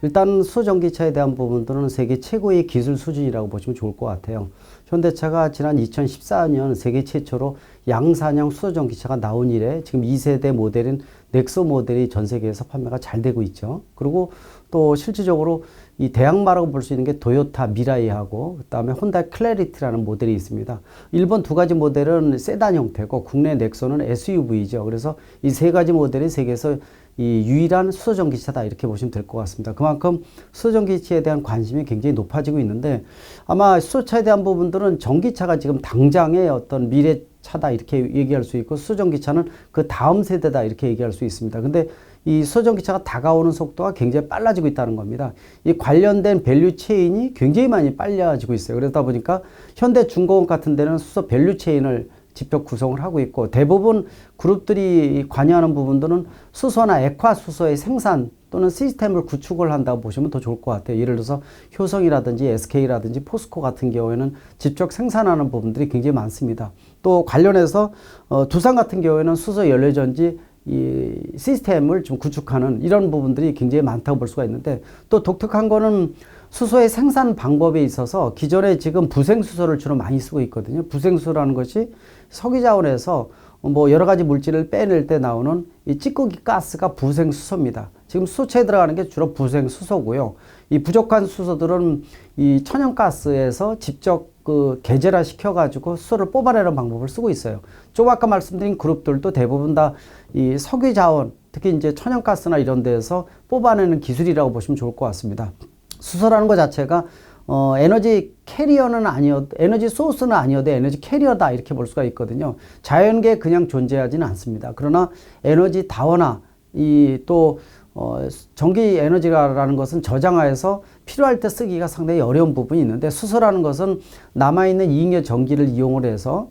일단 수소전기차에 대한 부분들은 세계 최고의 기술 수준이라고 보시면 좋을 것 같아요. 현대차가 지난 2014년 세계 최초로 양산형 수소전기차가 나온 이래 지금 2세대 모델인 넥소 모델이 전 세계에서 판매가 잘 되고 있죠. 그리고 또 실질적으로 이 대항마라고 볼 수 있는 게 도요타 미라이하고 그다음에 혼다 클래리티라는 모델이 있습니다. 일본 두 가지 모델은 세단 형태고 국내 넥소는 SUV죠. 그래서 이 세 가지 모델이 세계에서 이 유일한 수소전기차다 이렇게 보시면 될 것 같습니다. 그만큼 수소전기차에 대한 관심이 굉장히 높아지고 있는데 아마 수소차에 대한 부분들은 전기차가 지금 당장의 어떤 미래차다 이렇게 얘기할 수 있고 수소전기차는 그 다음 세대다 이렇게 얘기할 수 있습니다. 근데 이 수소전기차가 다가오는 속도가 굉장히 빨라지고 있다는 겁니다. 이 관련된 밸류 체인이 굉장히 많이 빨라지고 있어요. 그러다 보니까 현대중공업 같은 데는 수소 밸류 체인을 직접 구성을 하고 있고 대부분 그룹들이 관여하는 부분들은 수소나 액화수소의 생산 또는 시스템을 구축을 한다고 보시면 더 좋을 것 같아요. 예를 들어서 효성이라든지 SK라든지 포스코 같은 경우에는 직접 생산하는 부분들이 굉장히 많습니다. 또 관련해서 두산 같은 경우에는 수소 연료전지 이 시스템을 좀 구축하는 이런 부분들이 굉장히 많다고 볼 수가 있는데 또 독특한 거는 수소의 생산 방법에 있어서 기존에 지금 부생수소를 주로 많이 쓰고 있거든요. 부생수소라는 것이 석유자원에서 뭐 여러 가지 물질을 빼낼 때 나오는 이 찌꺼기 가스가 부생수소입니다. 지금 수소차에 들어가는 게 주로 부생수소고요. 이 부족한 수소들은 이 천연가스에서 직접 그 계절화 시켜가지고 수소를 뽑아내는 방법을 쓰고 있어요. 좀 아까 말씀드린 그룹들도 대부분 다 이 석유자원, 특히 이제 천연가스나 이런 데서 뽑아내는 기술이라고 보시면 좋을 것 같습니다. 수소라는 것 자체가 에너지 캐리어는 아니어도 에너지 소스는 아니어도 에너지 캐리어다 이렇게 볼 수가 있거든요. 자연계에 그냥 존재하지는 않습니다. 그러나 에너지 다원화 또 전기 에너지라는 것은 저장하여서 필요할 때 쓰기가 상당히 어려운 부분이 있는데 수소라는 것은 남아있는 이익의 전기를 이용을 해서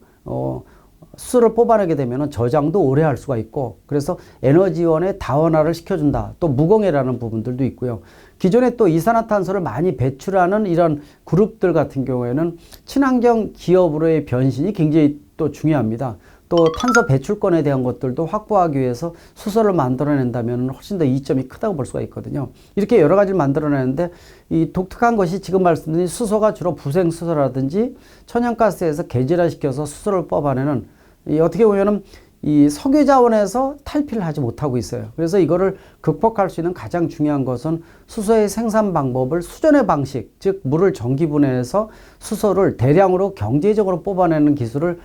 수소를 뽑아내게 되면 저장도 오래 할 수가 있고 그래서 에너지원의 다원화를 시켜준다. 또 무공해라는 부분들도 있고요. 기존에 또 이산화탄소를 많이 배출하는 이런 그룹들 같은 경우에는 친환경 기업으로의 변신이 굉장히 또 중요합니다. 또 탄소 배출권에 대한 것들도 확보하기 위해서 수소를 만들어낸다면 훨씬 더 이점이 크다고 볼 수가 있거든요. 이렇게 여러 가지를 만들어내는데 이 독특한 것이 지금 말씀드린 수소가 주로 부생수소라든지 천연가스에서 계절화시켜서 수소를 뽑아내는 어떻게 보면은 이 석유 자원에서 탈피를 하지 못하고 있어요. 그래서 이거를 극복할 수 있는 가장 중요한 것은 수소의 생산 방법을 수전의 방식, 즉 물을 전기분해해서 수소를 대량으로 경제적으로 뽑아내는 기술을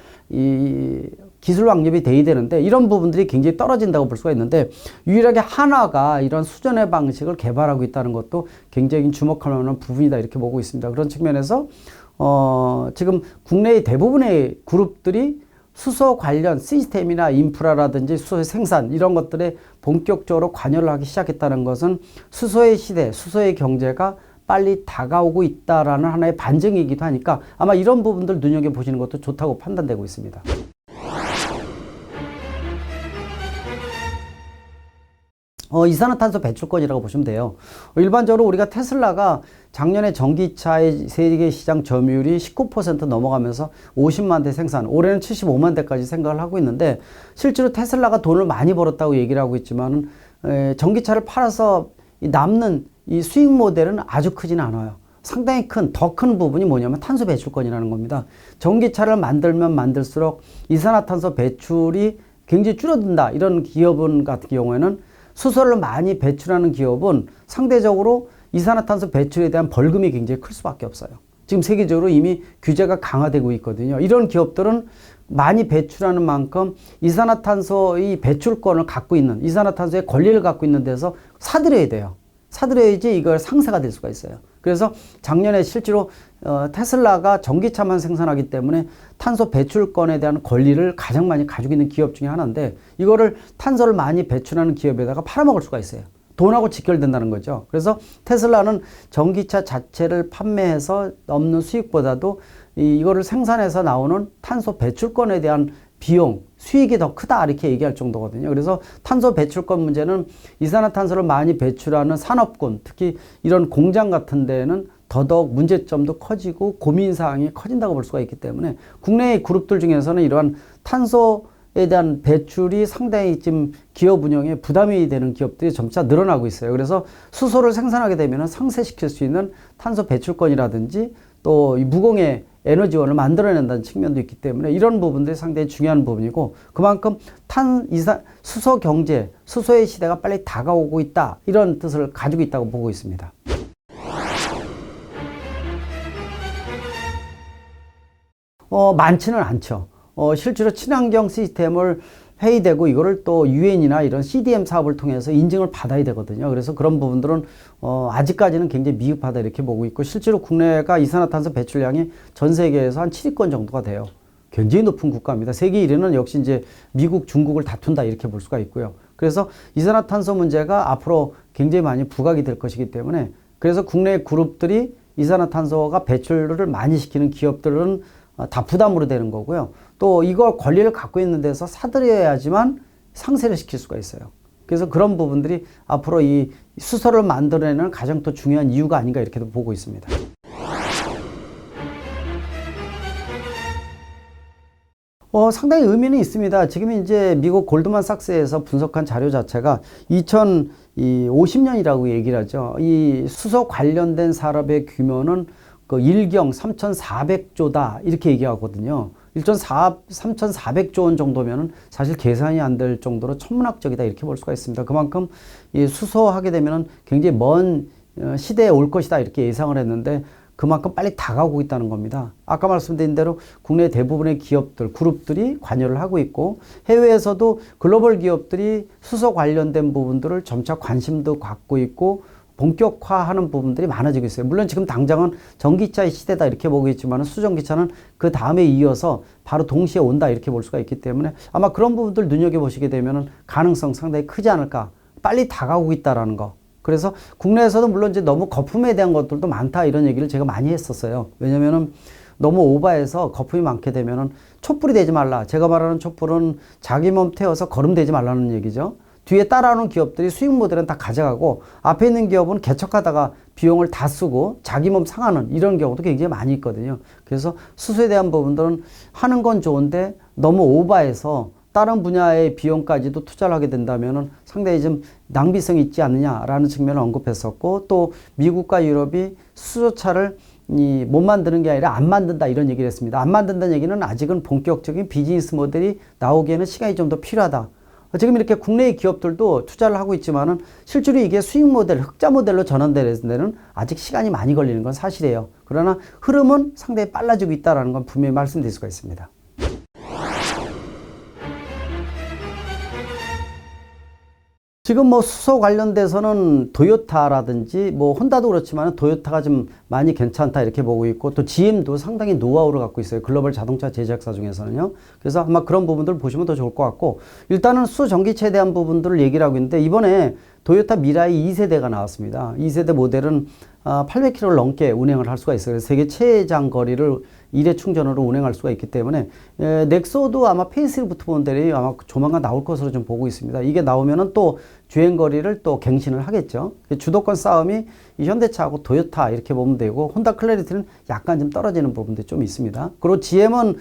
기술 왕립이 돼야 되는데 이런 부분들이 굉장히 떨어진다고 볼 수가 있는데 유일하게 한화가 이런 수전의 방식을 개발하고 있다는 것도 굉장히 주목할 만한 부분이다 이렇게 보고 있습니다. 그런 측면에서 지금 국내의 대부분의 그룹들이 수소 관련 시스템이나 인프라라든지 수소의 생산 이런 것들에 본격적으로 관여를 하기 시작했다는 것은 수소의 시대, 수소의 경제가 빨리 다가오고 있다라는 하나의 반증이기도 하니까 아마 이런 부분들 눈여겨보시는 것도 좋다고 판단되고 있습니다. 이산화탄소 배출권이라고 보시면 돼요. 일반적으로 우리가 테슬라가 작년에 전기차의 세계 시장 점유율이 19% 넘어가면서 50만 대 생산, 올해는 75만 대까지 생각을 하고 있는데 실제로 테슬라가 돈을 많이 벌었다고 얘기를 하고 있지만 전기차를 팔아서 남는 이 수익 모델은 아주 크지는 않아요. 상당히 더 큰 부분이 뭐냐면 탄소 배출권이라는 겁니다. 전기차를 만들면 만들수록 이산화탄소 배출이 굉장히 줄어든다. 이런 기업은 같은 경우에는 수소를 많이 배출하는 기업은 상대적으로 이산화탄소 배출에 대한 벌금이 굉장히 클 수밖에 없어요. 지금 세계적으로 이미 규제가 강화되고 있거든요. 이런 기업들은 많이 배출하는 만큼 이산화탄소의 배출권을 갖고 있는, 이산화탄소의 권리를 갖고 있는 데서 사들여야 돼요. 사들여야지 이걸 상세가 될 수가 있어요. 그래서 작년에 실제로 테슬라가 전기차만 생산하기 때문에 탄소 배출권에 대한 권리를 가장 많이 가지고 있는 기업 중에 하나인데 이거를 탄소를 많이 배출하는 기업에다가 팔아먹을 수가 있어요. 돈하고 직결된다는 거죠. 그래서 테슬라는 전기차 자체를 판매해서 얻는 수익보다도 이거를 생산해서 나오는 탄소 배출권에 대한 비용, 수익이 더 크다 이렇게 얘기할 정도거든요. 그래서 탄소 배출권 문제는 이산화탄소를 많이 배출하는 산업군, 특히 이런 공장 같은 데는 더더욱 문제점도 커지고 고민사항이 커진다고 볼 수가 있기 때문에 국내의 그룹들 중에서는 이러한 탄소 대한 배출이 상당히 지금 기업 운영에 부담이 되는 기업들이 점차 늘어나고 있어요. 그래서 수소를 생산하게 되면 상쇄시킬 수 있는 탄소 배출권이라든지 또 이 무공해 에너지원을 만들어낸다는 측면도 있기 때문에 이런 부분들이 상당히 중요한 부분이고, 그만큼 수소 경제, 수소의 시대가 빨리 다가오고 있다, 이런 뜻을 가지고 있다고 보고 있습니다. 많지는 않죠. 실제로 친환경 시스템을 회의되고 이거를 또 유엔이나 이런 CDM 사업을 통해서 인증을 받아야 되거든요. 그래서 그런 부분들은 아직까지는 굉장히 미흡하다 이렇게 보고 있고, 실제로 국내가 이산화탄소 배출량이 전 세계에서 한 7위권 정도가 돼요. 굉장히 높은 국가입니다. 세계 1위는 역시 이제 미국, 중국을 다툰다 이렇게 볼 수가 있고요. 그래서 이산화탄소 문제가 앞으로 굉장히 많이 부각이 될 것이기 때문에, 그래서 국내 그룹들이 이산화탄소가 배출을 많이 시키는 기업들은 다 부담으로 되는 거고요. 또 이거 권리를 갖고 있는 데서 사들여야지만 상세를 시킬 수가 있어요. 그래서 그런 부분들이 앞으로 이 수소를 만들어내는 가장 또 중요한 이유가 아닌가 이렇게도 보고 있습니다. 상당히 의미는 있습니다. 지금 이제 미국 골드만삭스에서 분석한 자료 자체가 2050년이라고 얘기를 하죠. 이 수소 관련된 산업의 규모는 그 1경 3,400조다 이렇게 얘기하거든요. 3,400조 원 정도면은 사실 계산이 안 될 정도로 천문학적이다 이렇게 볼 수가 있습니다. 그만큼 이 수소하게 되면은 굉장히 먼 시대에 올 것이다 이렇게 예상을 했는데, 그만큼 빨리 다가오고 있다는 겁니다. 아까 말씀드린 대로 국내 대부분의 기업들, 그룹들이 관여를 하고 있고, 해외에서도 글로벌 기업들이 수소 관련된 부분들을 점차 관심도 갖고 있고 본격화하는 부분들이 많아지고 있어요. 물론 지금 당장은 전기차의 시대다 이렇게 보고 있지만 수전기차는 그 다음에 이어서 바로 동시에 온다 이렇게 볼 수가 있기 때문에 아마 그런 부분들 눈여겨보시게 되면 가능성 상당히 크지 않을까. 빨리 다가오고 있다라는 거. 그래서 국내에서도 물론 이제 너무 거품에 대한 것들도 많다 이런 얘기를 제가 많이 했었어요. 왜냐면은 너무 오버해서 거품이 많게 되면은 촛불이 되지 말라. 제가 말하는 촛불은 자기 몸 태워서 거름되지 말라는 얘기죠. 뒤에 따라오는 기업들이 수익 모델은 다 가져가고 앞에 있는 기업은 개척하다가 비용을 다 쓰고 자기 몸 상하는 이런 경우도 굉장히 많이 있거든요. 그래서 수소에 대한 부분들은 하는 건 좋은데 너무 오버해서 다른 분야의 비용까지도 투자를 하게 된다면 상당히 좀 낭비성이 있지 않느냐라는 측면을 언급했었고, 또 미국과 유럽이 수소차를 못 만드는 게 아니라 안 만든다 이런 얘기를 했습니다. 안 만든다는 얘기는 아직은 본격적인 비즈니스 모델이 나오기에는 시간이 좀 더 필요하다. 지금 이렇게 국내의 기업들도 투자를 하고 있지만은 실제로 이게 수익 모델, 흑자 모델로 전환되는 데는 아직 시간이 많이 걸리는 건 사실이에요. 그러나 흐름은 상당히 빨라지고 있다는 건 분명히 말씀드릴 수가 있습니다. 지금 뭐 수소 관련돼서는 토요타라든지 뭐 혼다도 그렇지만 토요타가 좀 많이 괜찮다 이렇게 보고 있고, 또 GM도 상당히 노하우를 갖고 있어요. 글로벌 자동차 제작사 중에서는요. 그래서 아마 그런 부분들 보시면 더 좋을 것 같고, 일단은 수전기차에 대한 부분들을 얘기를 하고 있는데, 이번에 토요타 미라이 2세대가 나왔습니다. 2세대 모델은 800km를 넘게 운행을 할 수가 있어요. 그래서 세계 최장거리를 일회 충전으로 운행할 수가 있기 때문에 넥소도 아마 페이스리프트 모델이 아마 조만간 나올 것으로 좀 보고 있습니다. 이게 나오면은 또 주행거리를 또 갱신을 하겠죠. 주도권 싸움이 이 현대차하고 토요타 이렇게 보면 되고, 혼다 클래리티는 약간 좀 떨어지는 부분도 좀 있습니다. 그리고 GM은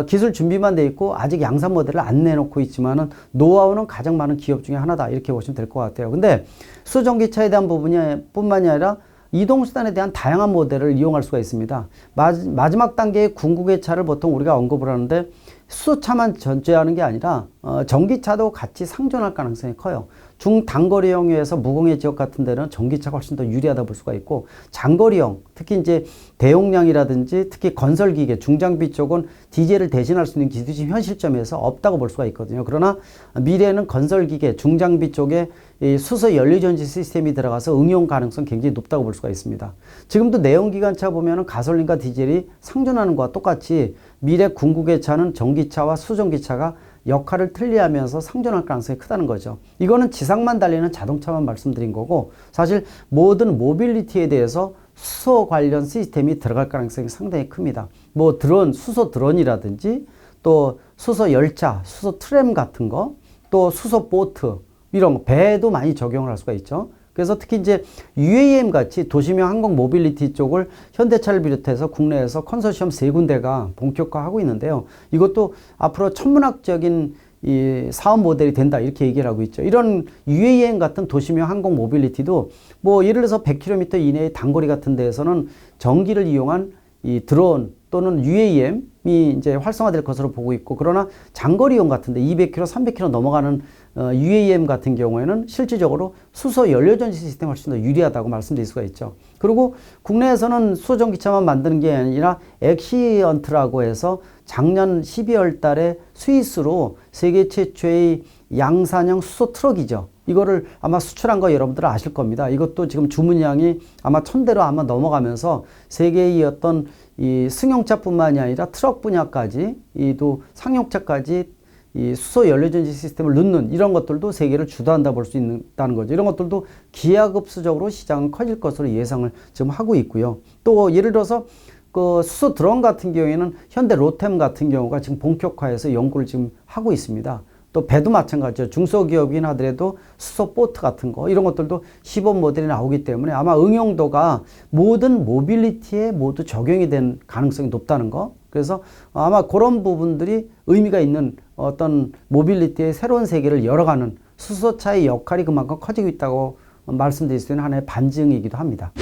기술 준비만 돼 있고 아직 양산 모델을 안 내놓고 있지만은 노하우는 가장 많은 기업 중에 하나다 이렇게 보시면 될 것 같아요. 근데 수전기차에 대한 부분뿐만이 아니라 이동수단에 대한 다양한 모델을 이용할 수가 있습니다. 마지막 단계의 궁극의 차를 보통 우리가 언급을 하는데, 수소차만 전제하는 게 아니라 전기차도 같이 상존할 가능성이 커요. 중단거리형에서 무공해 지역 같은 데는 전기차가 훨씬 더 유리하다 볼 수가 있고, 장거리형, 특히 이제 대용량이라든지 특히 건설기계, 중장비 쪽은 디젤을 대신할 수 있는 기술이 현 시점에서 없다고 볼 수가 있거든요. 그러나 미래에는 건설기계, 중장비 쪽에 이 수소 연료전지 시스템이 들어가서 응용 가능성 굉장히 높다고 볼 수가 있습니다. 지금도 내연기관차 보면은 가솔린과 디젤이 상존하는 것과 똑같이 미래 궁극의 차는 전기차와 수전기차가 역할을 틀리하면서 상존할 가능성이 크다는 거죠. 이거는 지상만 달리는 자동차만 말씀드린 거고, 사실 모든 모빌리티에 대해서 수소 관련 시스템이 들어갈 가능성이 상당히 큽니다. 뭐 드론, 수소 드론이라든지 또 수소 열차, 수소 트램 같은 거, 또 수소 보트 이런 거, 배도 많이 적용을 할 수가 있죠. 그래서 특히 이제 UAM 같이 도시명 항공 모빌리티 쪽을 현대차를 비롯해서 국내에서 컨소시엄 3군데가 본격화하고 있는데요. 이것도 앞으로 천문학적인 이 사업 모델이 된다 이렇게 얘기를 하고 있죠. 이런 UAM 같은 도시명 항공 모빌리티도 뭐 예를 들어서 100km 이내의 단거리 같은 데에서는 전기를 이용한 이 드론 또는 UAM이 이제 활성화될 것으로 보고 있고, 그러나 장거리용 같은데 200km, 300km 넘어가는 UAM 같은 경우에는 실질적으로 수소 연료전지 시스템이 훨씬 더 유리하다고 말씀드릴 수가 있죠. 그리고 국내에서는 수소 전기차만 만드는 게 아니라 엑시언트라고 해서 작년 12월 달에 스위스로 세계 최초의 양산형 수소 트럭이죠. 이거를 아마 수출한 거 여러분들 아실 겁니다. 이것도 지금 주문량이 아마 1000대로 아마 넘어가면서 세계의 어떤 이 승용차뿐만이 아니라 트럭 분야까지 또 상용차까지 이 수소 연료전지 시스템을 넣는 이런 것들도 세계를 주도한다 볼 수 있다는 거죠. 이런 것들도 기하급수적으로 시장은 커질 것으로 예상을 지금 하고 있고요. 또 예를 들어서 그 수소 드론 같은 경우에는 현대 로템 같은 경우가 지금 본격화해서 연구를 지금 하고 있습니다. 또 배도 마찬가지죠. 중소기업이긴 하더라도 수소 보트 같은 거 이런 것들도 시범 모델이 나오기 때문에 아마 응용도가 모든 모빌리티에 모두 적용이 된 가능성이 높다는 거. 그래서 아마 그런 부분들이 의미가 있는 어떤 모빌리티의 새로운 세계를 열어가는 수소차의 역할이 그만큼 커지고 있다고 말씀드릴 수 있는 하나의 반증이기도 합니다.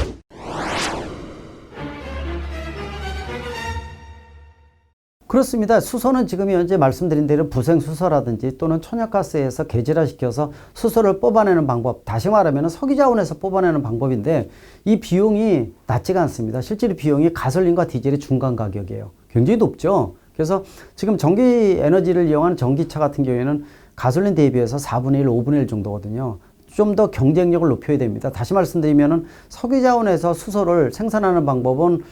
그렇습니다. 수소는 지금 현재 말씀드린 대로 부생수소라든지 또는 천연가스에서 계절화시켜서 수소를 뽑아내는 방법, 다시 말하면 석유자원에서 뽑아내는 방법인데 이 비용이 낮지가 않습니다. 실제로 비용이 가솔린과 디젤의 중간 가격이에요. 굉장히 높죠. 그래서 지금 전기 에너지를 이용한 전기차 같은 경우에는 가솔린 대비해서 4분의 1, 5분의 1 정도거든요. 좀 더 경쟁력을 높여야 됩니다. 다시 말씀드리면은 석유자원에서 수소를 생산하는 방법은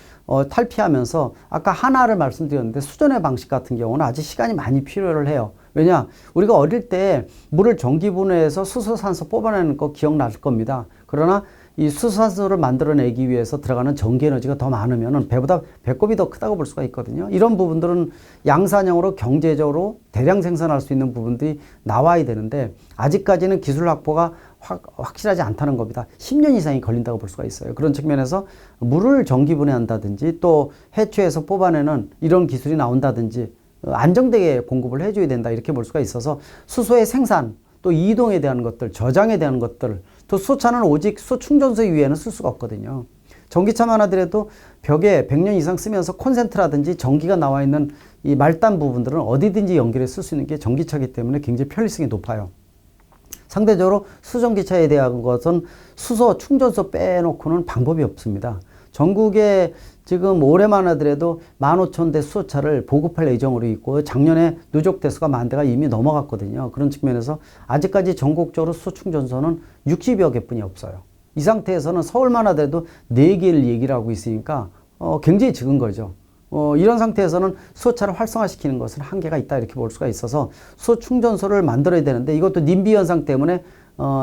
탈피하면서 아까 하나를 말씀드렸는데 수전의 방식 같은 경우는 아직 시간이 많이 필요를 해요. 왜냐? 우리가 어릴 때 물을 전기분해해서 수소산소 뽑아내는 거 기억날 겁니다. 그러나 이 수소산소를 만들어내기 위해서 들어가는 전기에너지가 더 많으면 배보다 배꼽이 더 크다고 볼 수가 있거든요. 이런 부분들은 양산형으로 경제적으로 대량 생산할 수 있는 부분들이 나와야 되는데 아직까지는 기술 확보가 확실하지 않다는 겁니다. 10년 이상이 걸린다고 볼 수가 있어요. 그런 측면에서 물을 전기분해한다든지 또 해추에서 뽑아내는 이런 기술이 나온다든지 안정되게 공급을 해줘야 된다 이렇게 볼 수가 있어서 수소의 생산 또 이동에 대한 것들, 저장에 대한 것들, 또 수소차는 오직 수소 충전소 위에는 쓸 수가 없거든요. 전기차만 하더라도 벽에 100년 이상 쓰면서 콘센트라든지 전기가 나와 있는 이 말단 부분들은 어디든지 연결해 쓸 수 있는 게 전기차이기 때문에 굉장히 편리성이 높아요. 상대적으로 수전기차에 대한 것은 수소 충전소 빼놓고는 방법이 없습니다. 전국에 지금 올해만 하더라도 15,000대 수소차를 보급할 예정으로 있고 작년에 누적 대수가 10,000대가 이미 넘어갔거든요. 그런 측면에서 아직까지 전국적으로 수소 충전소는 60여 개뿐이 없어요. 이 상태에서는 서울만 하더라도 4개를 얘기를 하고 있으니까 굉장히 적은 거죠. 이런 상태에서는 수소차를 활성화시키는 것은 한계가 있다 이렇게 볼 수가 있어서 수소 충전소를 만들어야 되는데 이것도 님비 현상 때문에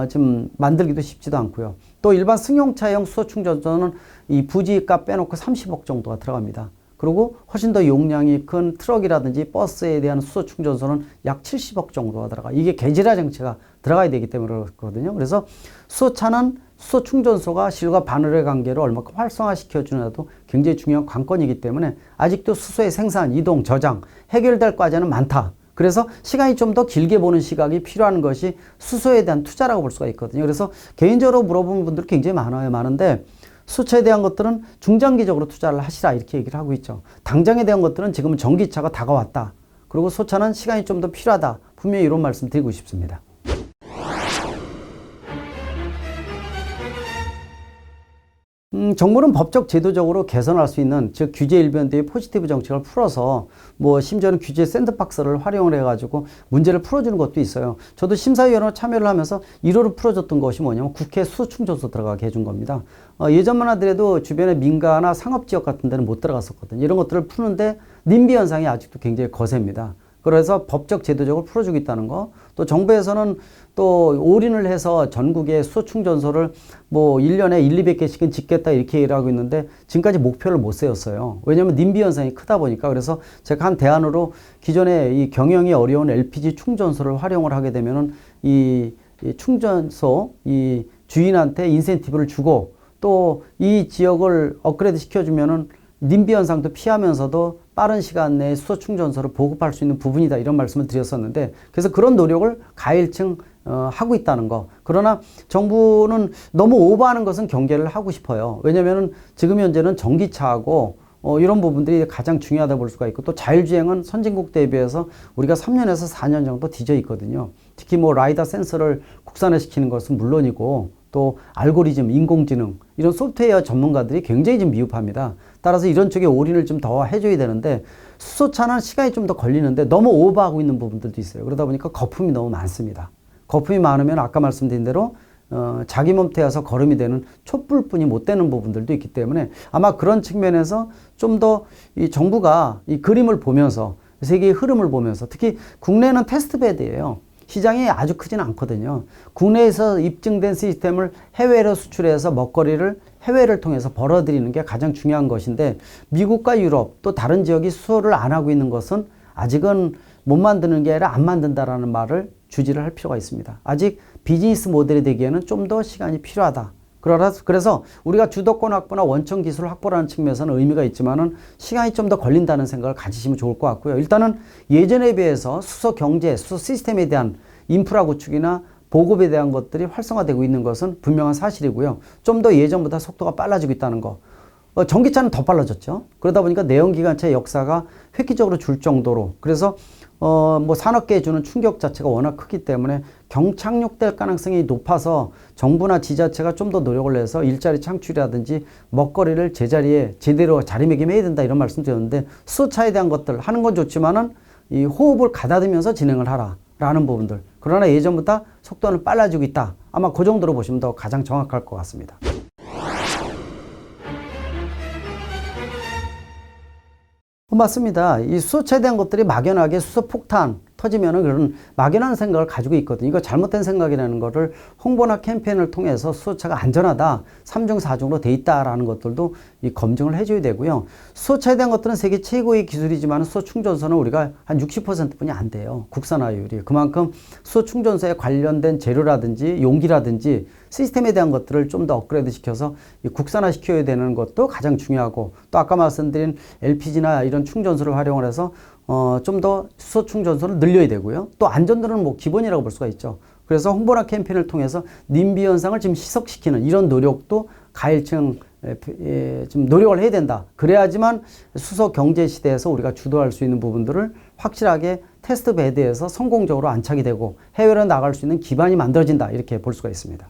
좀 만들기도 쉽지도 않고요. 또 일반 승용차용 수소 충전소는 이 부지값 빼놓고 30억 정도가 들어갑니다. 그리고 훨씬 더 용량이 큰 트럭이라든지 버스에 대한 수소 충전소는 약 70억 정도가 들어가. 이게 계절화 정체가 들어가야 되기 때문에 그렇거든요. 그래서 수소차는 수소 충전소가 실과 바늘의 관계를 얼마큼 활성화시켜주느냐도 굉장히 중요한 관건이기 때문에 아직도 수소의 생산, 이동, 저장 해결될 과제는 많다. 그래서 시간이 좀 더 길게 보는 시각이 필요한 것이 수소에 대한 투자라고 볼 수가 있거든요. 그래서 개인적으로 물어보는 분들이 굉장히 많은데 수소차에 대한 것들은 중장기적으로 투자를 하시라 이렇게 얘기를 하고 있죠. 당장에 대한 것들은 지금은 전기차가 다가왔다. 그리고 수소차는 시간이 좀 더 필요하다. 분명히 이런 말씀 드리고 싶습니다. 정부는 법적 제도적으로 개선할 수 있는 즉 규제 일변도의 포지티브 정책을 풀어서 뭐 심지어는 규제 샌드박스를 활용을 해가지고 문제를 풀어주는 것도 있어요. 저도 심사위원으로 참여를 하면서 1호로 풀어줬던 것이 뭐냐면 국회 수충전소 들어가게 해준 겁니다. 예전만 하더라도 주변에 민가나 상업지역 같은 데는 못 들어갔었거든요. 이런 것들을 푸는데 님비 현상이 아직도 굉장히 거셉니다. 그래서 법적 제도적으로 풀어주겠다는 거. 또 정부에서는 또 올인을 해서 전국에 수소 충전소를 뭐 1년에 200개씩은 짓겠다 이렇게 얘기를 하고 있는데 지금까지 목표를 못 세웠어요. 왜냐하면 님비 현상이 크다 보니까. 그래서 제가 한 대안으로 기존에 이 경영이 어려운 LPG 충전소를 활용을 하게 되면은 이 충전소 이 주인한테 인센티브를 주고 또 이 지역을 업그레이드 시켜주면은 님비 현상도 피하면서도 빠른 시간 내에 수소 충전소를 보급할 수 있는 부분이다 이런 말씀을 드렸었는데 그래서 그런 노력을 가일층 하고 있다는 거. 그러나 정부는 너무 오버하는 것은 경계를 하고 싶어요. 왜냐면은 지금 현재는 전기차하고 이런 부분들이 가장 중요하다 볼 수가 있고 또 자율주행은 선진국 대비해서 우리가 3년에서 4년 정도 뒤져 있거든요. 특히 뭐 라이다 센서를 국산화시키는 것은 물론이고 또 알고리즘, 인공지능 이런 소프트웨어 전문가들이 굉장히 좀 미흡합니다. 따라서 이런 쪽에 올인을 좀 더 해줘야 되는데 수소차는 시간이 좀 더 걸리는데 너무 오버하고 있는 부분들도 있어요. 그러다 보니까 거품이 너무 많습니다. 거품이 많으면 아까 말씀드린 대로 자기 몸 태워서 거름이 되는 촛불뿐이 못 되는 부분들도 있기 때문에 아마 그런 측면에서 좀 더 이 정부가 이 그림을 보면서 세계의 흐름을 보면서 특히 국내는 테스트 베드예요. 시장이 아주 크지는 않거든요. 국내에서 입증된 시스템을 해외로 수출해서 먹거리를 해외를 통해서 벌어들이는 게 가장 중요한 것인데 미국과 유럽 또 다른 지역이 수소를 안 하고 있는 것은 아직은 못 만드는 게 아니라 안 만든다라는 말을 주지를 할 필요가 있습니다. 아직 비즈니스 모델이 되기에는 좀 더 시간이 필요하다. 그래서 우리가 주도권 확보나 원천 기술 확보라는 측면에서는 의미가 있지만은 시간이 좀 더 걸린다는 생각을 가지시면 좋을 것 같고요. 일단은 예전에 비해서 수소 경제, 수소 시스템에 대한 인프라 구축이나 보급에 대한 것들이 활성화되고 있는 것은 분명한 사실이고요. 좀 더 예전보다 속도가 빨라지고 있다는 거. 전기차는 더 빨라졌죠. 그러다 보니까 내연기관차의 역사가 획기적으로 줄 정도로 그래서 뭐 산업계에 주는 충격 자체가 워낙 크기 때문에 경착륙될 가능성이 높아서 정부나 지자체가 좀 더 노력을 해서 일자리 창출이라든지 먹거리를 제자리에 제대로 자리매김해야 된다 이런 말씀 드렸는데 수소차에 대한 것들 하는 건 좋지만은 이 호흡을 가다듬으면서 진행을 하라라는 부분들. 그러나 예전보다 속도는 빨라지고 있다. 아마 그 정도로 보시면 더 가장 정확할 것 같습니다. 맞습니다. 이 수소차에 대한 것들이 막연하게 수소 폭탄 터지면은 그런 막연한 생각을 가지고 있거든요. 이거 잘못된 생각이라는 거를 홍보나 캠페인을 통해서 수소차가 안전하다, 3중, 4중으로 돼 있다라는 것들도 이 검증을 해줘야 되고요. 수소차에 대한 것들은 세계 최고의 기술이지만 수소 충전소는 우리가 한 60%뿐이 안 돼요. 국산화율이. 그만큼 수소 충전소에 관련된 재료라든지 용기라든지 시스템에 대한 것들을 좀 더 업그레이드 시켜서 국산화 시켜야 되는 것도 가장 중요하고 또 아까 말씀드린 LPG나 이런 충전소를 활용을 해서 좀 더 수소 충전소를 늘려야 되고요. 또 안전도는 뭐 기본이라고 볼 수가 있죠. 그래서 홍보나 캠페인을 통해서 님비 현상을 지금 희석시키는 이런 노력도 가일층 좀 노력을 해야 된다. 그래야지만 수소 경제 시대에서 우리가 주도할 수 있는 부분들을 확실하게 테스트 베드에서 성공적으로 안착이 되고 해외로 나갈 수 있는 기반이 만들어진다. 이렇게 볼 수가 있습니다.